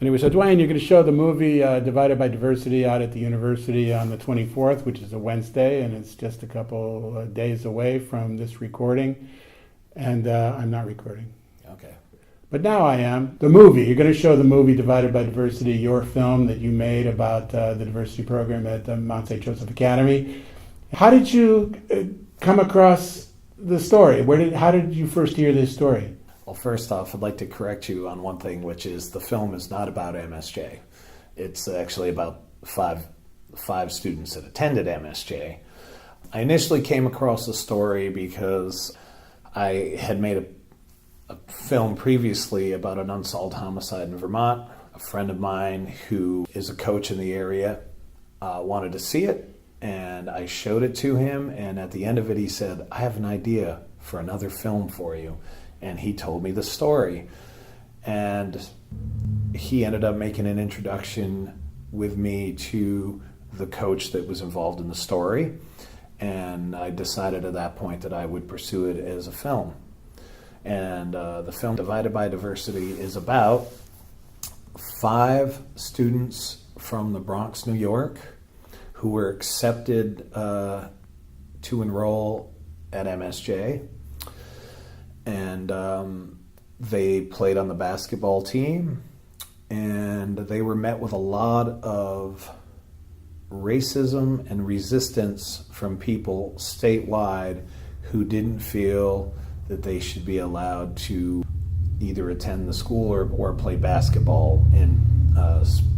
Anyway, so Duane, you're going to show the movie Divided by Diversity out at the university on the 24th, which is a Wednesday, and it's just a couple days away from this recording. And I'm not recording. Okay. But now I am. The movie, you're going to show the movie Divided by Diversity, your film that you made about the diversity program at the Mount St. Joseph Academy. How did you come across the story? How did you first hear this story? Well, first off, I'd like to correct you on one thing, which is the film is not about MSJ. It's actually about five students that attended MSJ. I initially came across the story because I had made a film previously about an unsolved homicide in Vermont. A friend of mine who is a coach in the area wanted to see it, and I showed it to him, and at the end of it he said, "I have an idea for another film for you." And he told me the story. And he ended up making an introduction with me to the coach that was involved in the story. And I decided at that point that I would pursue it as a film. And the film Divided by Diversity is about 5 students from the Bronx, New York, who were accepted to enroll at MSJ. And they played on the basketball team, and they were met with a lot of racism and resistance from people statewide who didn't feel that they should be allowed to either attend the school or play basketball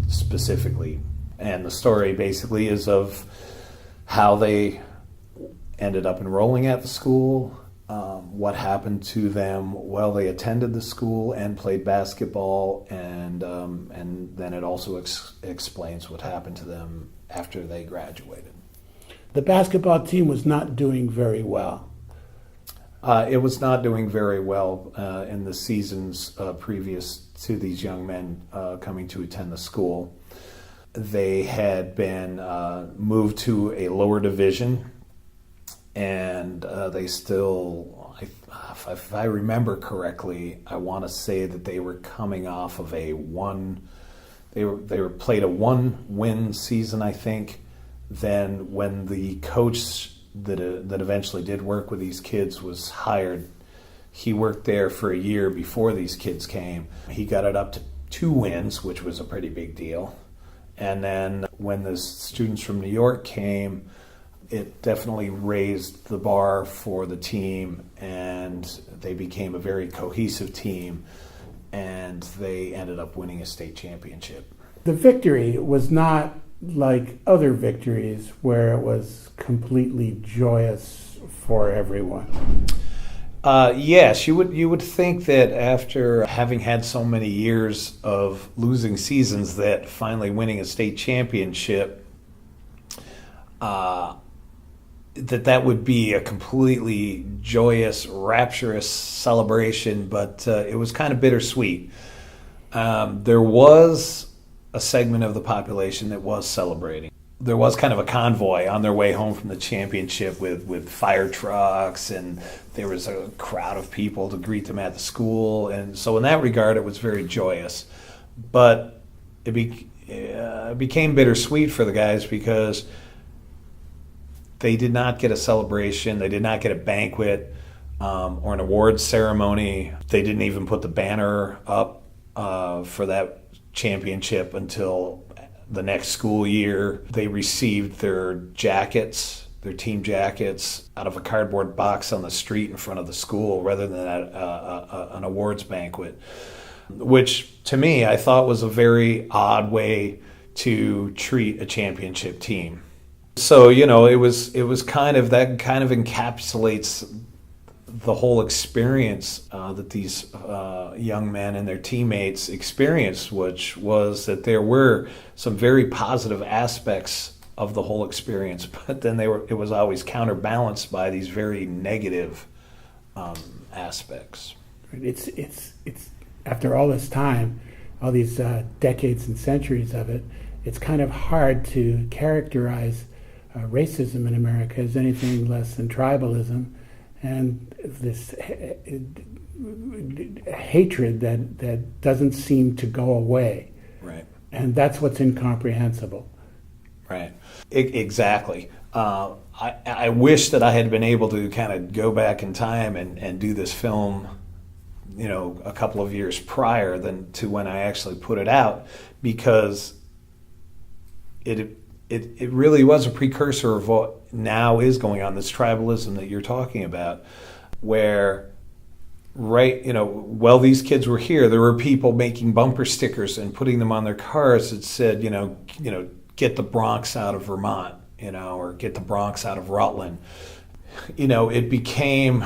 specifically. And the story basically is of how they ended up enrolling at the school, what happened to them while they attended the school and played basketball, and then it also explains what happened to them after they graduated. The basketball team was not doing very well. It was not doing very well in the seasons previous to these young men coming to attend the school. They had been moved to a lower division, and they still, if I remember correctly, I want to say that they were coming off of they were played a 1-win season, I think. Then when the coach that eventually did work with these kids was hired, he worked there for a year before these kids came. He got it up to 2 wins, which was a pretty big deal. And then when the students from New York came, it definitely raised the bar for the team, and they became a very cohesive team, and they ended up winning a state championship. The victory was not like other victories where it was completely joyous for everyone. Yes, you would think that after having had so many years of losing seasons, that finally winning a state championship, that would be a completely joyous, rapturous celebration, but it was kind of bittersweet. There was a segment of the population that was celebrating. There was kind of a convoy on their way home from the championship with fire trucks, and there was a crowd of people to greet them at the school. And so in that regard, it was very joyous. But it became bittersweet for the guys because they did not get a celebration. They did not get a banquet or an awards ceremony. They didn't even put the banner up for that championship until the next school year. They received their jackets, their team jackets, out of a cardboard box on the street in front of the school rather than at an awards banquet, which to me I thought was a very odd way to treat a championship team. So, it was kind of encapsulates the whole experience that these young men and their teammates experienced, which was that there were some very positive aspects of the whole experience, but then it was always counterbalanced by these very negative aspects. It's after all this time, all these decades and centuries of it, it's kind of hard to characterize racism in America as anything less than tribalism, and this hatred that doesn't seem to go away. And that's what's incomprehensible. Right. Exactly. I wish that I had been able to kind of go back in time and do this film, a couple of years prior than to when I actually put it out, because it really was a precursor of what now is going on, this tribalism that you're talking about, where these kids were here, there were people making bumper stickers and putting them on their cars that said, get the Bronx out of Vermont, or get the Bronx out of Rutland. It became,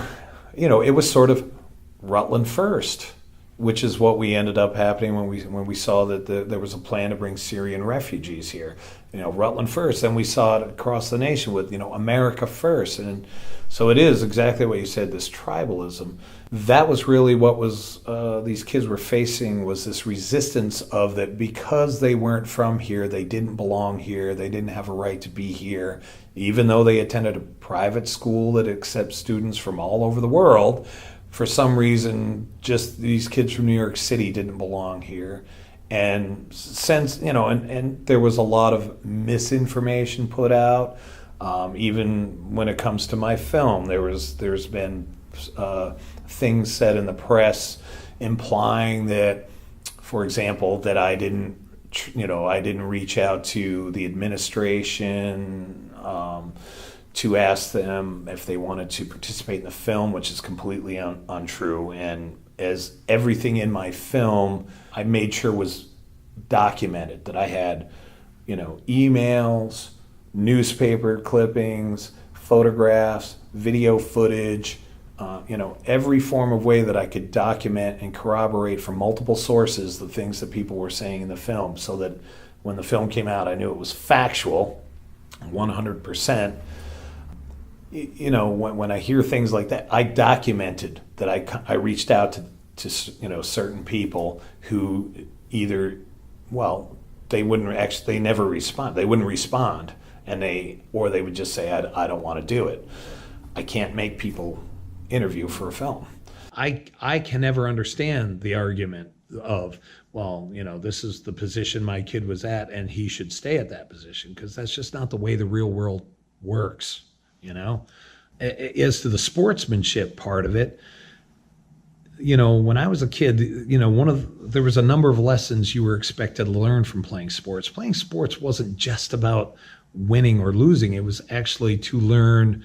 it was sort of Rutland first, which is what we ended up happening when we saw that there was a plan to bring Syrian refugees here. Rutland first. Then we saw it across the nation with, America first. And so it is exactly what you said, this tribalism. That was really what was these kids were facing, was this resistance of that because they weren't from here, they didn't belong here, they didn't have a right to be here, even though they attended a private school that accepts students from all over the world. For some reason, just these kids from New York City didn't belong here. And since, and there was a lot of misinformation put out. Even when it comes to my film, there's been things said in the press implying that, for example, that I didn't reach out to the administration to ask them if they wanted to participate in the film, which is completely untrue. And as everything in my film, I made sure was documented, that I had, emails, newspaper clippings, photographs, video footage, every form of way that I could document and corroborate from multiple sources the things that people were saying in the film, so that when the film came out, I knew it was factual, 100%. When I hear things like that, I documented that I reached out to certain people who either, they never respond. They wouldn't respond, or they would just say, I don't want to do it. I can't make people interview for a film. I can never understand the argument of, this is the position my kid was at and he should stay at that position, because that's just not the way the real world works. As to the sportsmanship part of it, when I was a kid, there was a number of lessons you were expected to learn from playing sports. Playing sports wasn't just about winning or losing. It was actually to learn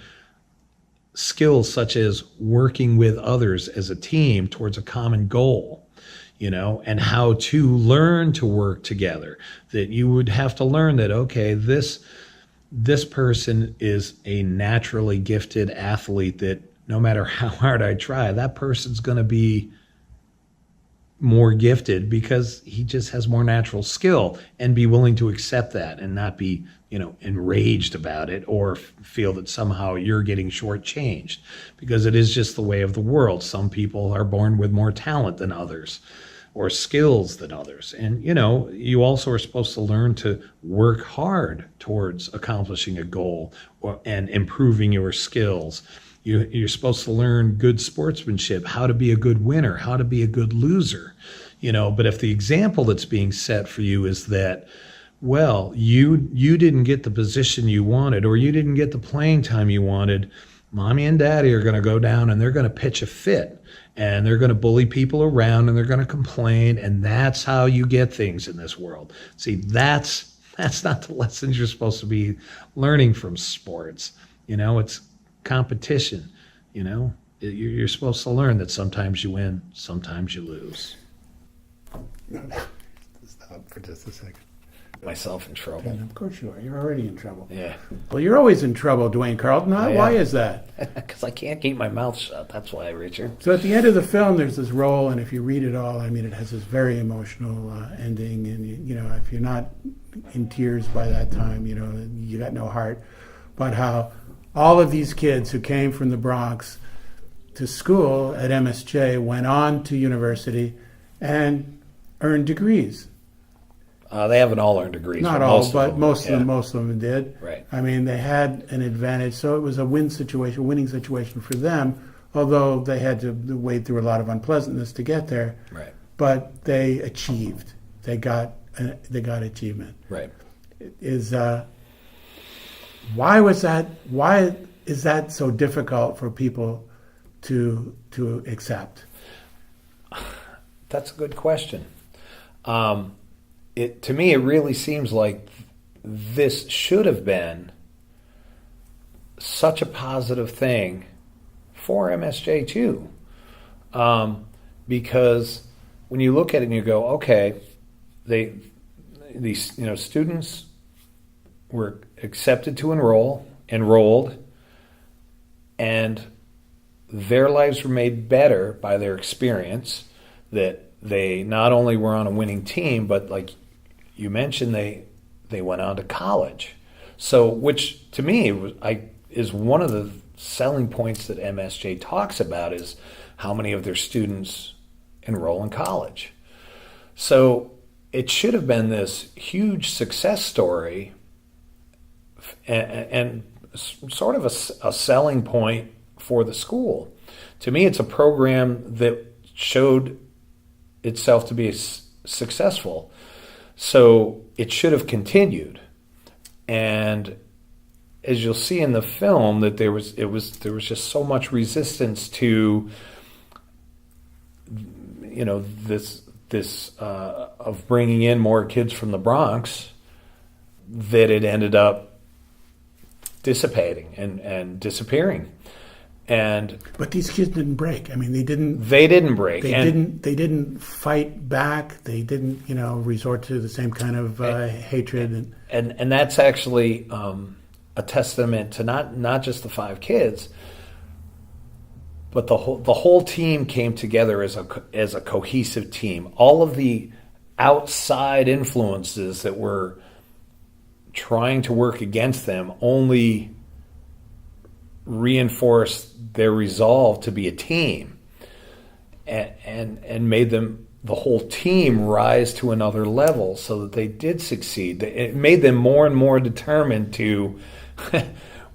skills such as working with others as a team towards a common goal, and how to learn to work together. That you would have to learn that, okay, this person is a naturally gifted athlete, that no matter how hard I try, that person's going to be more gifted because he just has more natural skill, and be willing to accept that and not be, enraged about it or feel that somehow you're getting shortchanged, because it is just the way of the world. Some people are born with more talent than others, or skills than others. And, you also are supposed to learn to work hard towards accomplishing a goal and improving your skills. You're supposed to learn good sportsmanship, how to be a good winner, how to be a good loser. But if the example that's being set for you is that, you didn't get the position you wanted, or you didn't get the playing time you wanted, mommy and daddy are going to go down and they're going to pitch a fit, and they're going to bully people around, and they're going to complain, and that's how you get things in this world. See, that's not the lessons you're supposed to be learning from sports. It's competition. You're supposed to learn that sometimes you win, sometimes you lose. No. Stop for just a second. Myself in trouble. And of course you are. You're already in trouble. Yeah. Well, you're always in trouble, Duane Carleton. Why is that? Because I can't keep my mouth shut. That's why, Richard. So at the end of the film, there's this role, and if you read it all, it has this very emotional ending. And, if you're not in tears by that time, you got no heart. But how all of these kids who came from the Bronx to school at MSJ went on to university and earned degrees. They haven't all earned degrees. Not all, but most of them did. Right. They had an advantage, so it was a winning situation for them, although they had to wade through a lot of unpleasantness to get there. Right. But they achieved. They got achievement. Right. Is why was that? Why is that so difficult for people to accept? That's a good question. To me, it really seems like this should have been such a positive thing for MSJ too, because when you look at it and you go, okay, these students were accepted to enrolled, and their lives were made better by their experience. That they not only were on a winning team, but like you mentioned, they went on to college. So, which to me is one of the selling points that MSJ talks about, is how many of their students enroll in college. So it should have been this huge success story and sort of a selling point for the school. To me, it's a program that showed itself to be successful. So it should have continued. And as you'll see in the film, that there was just so much resistance to this of bringing in more kids from the Bronx, that it ended up dissipating and disappearing. But these kids didn't break. I mean, they didn't break. They didn't fight back. They didn't, resort to the same kind of hatred. And that's actually a testament to not just the 5 kids, but the whole team came together as a cohesive team. All of the outside influences that were trying to work against them only reinforced their resolve to be a team, and made the whole team rise to another level, so that they did succeed. It made them more and more determined to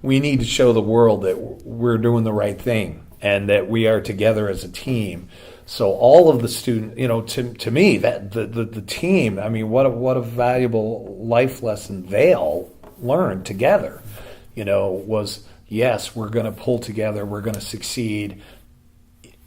we need to show the world that we're doing the right thing and that we are together as a team. So all of the students, to me, that the team, I mean, what a valuable life lesson they all learned together, was, yes, we're going to pull together, we're going to succeed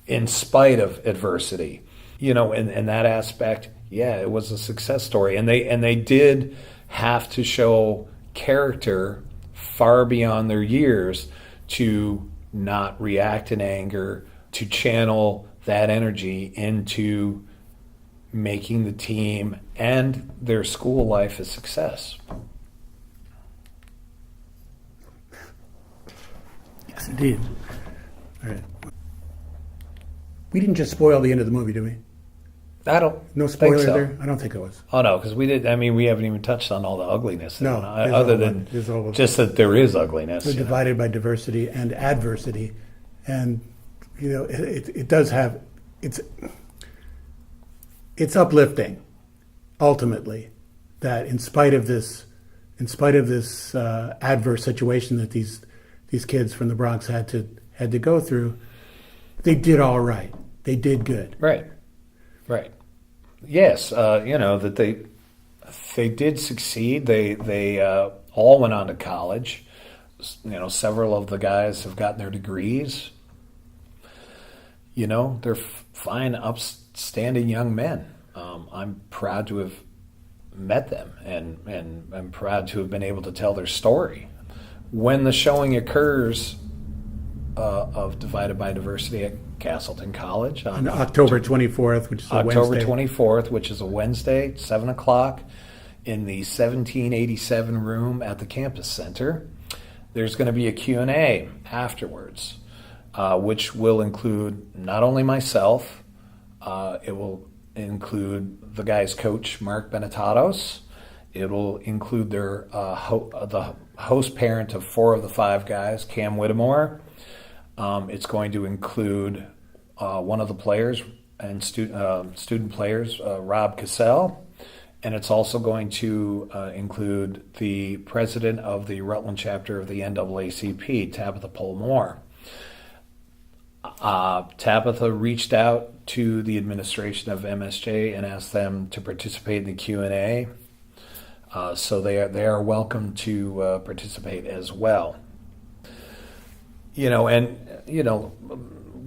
in spite of adversity. In that aspect, yeah, it was a success story. And they did have to show character far beyond their years to not react in anger, to channel that energy into making the team and their school life a success. Yes, indeed. All right. We didn't just spoil the end of the movie, did we? I don't. No spoiler think so. there? I don't think it was. Oh no, because we did. I mean, we haven't even touched on all the ugliness. No, other than just that there is ugliness. We're divided by diversity and adversity, and it does have it's uplifting, ultimately, that in spite of this adverse situation that these kids from the Bronx had to go through, they did all right. They did good. Right. Yes, that they did succeed. They all went on to college. Several of the guys have gotten their degrees. They're fine, upstanding young men. I'm proud to have met them, and I'm proud to have been able to tell their story. When the showing occurs of Divided by Diversity at Castleton College on October 24th, which is a Wednesday. October 24th, which is a Wednesday, 7 o'clock, in the 1787 room at the campus center. There's going to be a Q&A afterwards, which will include not only myself, it will include the guys' coach, Mark Benetatos. It will include their the host parent of 4 of the 5 guys, Cam Whittemore. It's going to include one of the players and student players, Rob Cassell. And it's also going to include the president of the Rutland chapter of the NAACP, Tabitha Pohl-Moore. Tabitha reached out to the administration of MSJ and asked them to participate in the Q&A. So they are welcome to participate as well.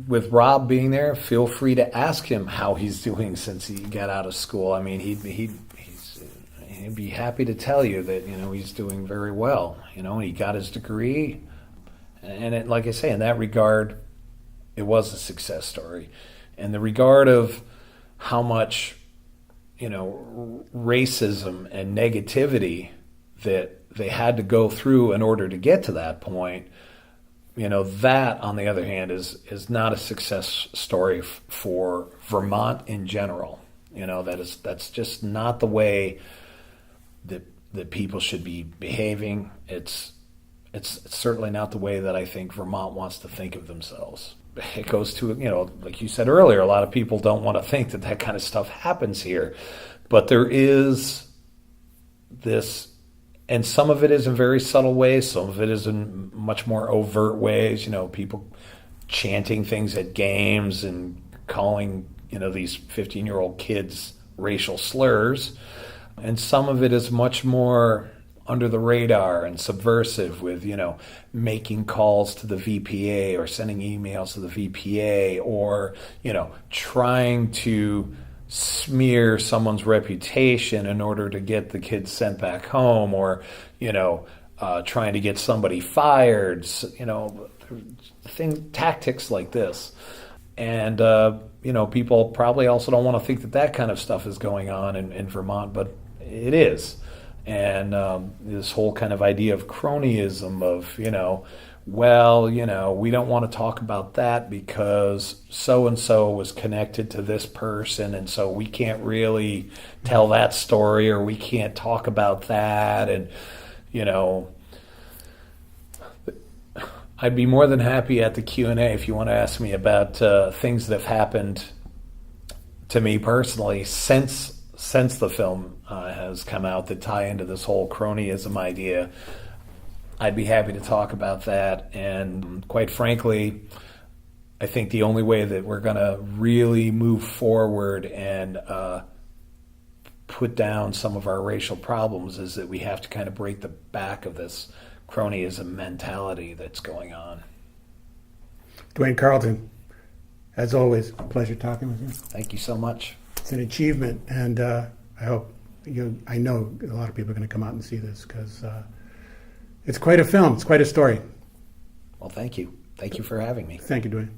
With Rob being there, feel free to ask him how he's doing since he got out of school. I mean, he'd be happy to tell you that he's doing very well. He got his degree, and like I say, in that regard, it was a success story. In the regard of how much racism and negativity that they had to go through in order to get to that point, that, on the other hand, is not a success story for Vermont in general. That's just not the way that people should be behaving. It's certainly not the way that I think Vermont wants to think of themselves. It goes to, like you said earlier, a lot of people don't want to think that kind of stuff happens here. But there is this, and some of it is in very subtle ways, some of it is in much more overt ways, people chanting things at games and calling, these 15-year-old kids racial slurs. And some of it is much more under the radar and subversive with, making calls to the VPA or sending emails to the VPA or, trying to smear someone's reputation in order to get the kids sent back home or, trying to get somebody fired, tactics like this. And, people probably also don't want to think that kind of stuff is going on in Vermont, but it is. And this whole kind of idea of cronyism of, we don't want to talk about that because so-and-so was connected to this person, and so we can't really tell that story or we can't talk about that. And, I'd be more than happy at the Q&A if you want to ask me about things that have happened to me personally since the film has come out that tie into this whole cronyism idea. I'd be happy to talk about that. And quite frankly, I think the only way that we're going to really move forward and put down some of our racial problems is that we have to kind of break the back of this cronyism mentality that's going on. Duane Carleton, as always, a pleasure talking with you. Thank you so much. It's an achievement, and I know a lot of people are going to come out and see this because it's quite a film. It's quite a story. Well, thank you. Thank you for having me. Thank you, Duane.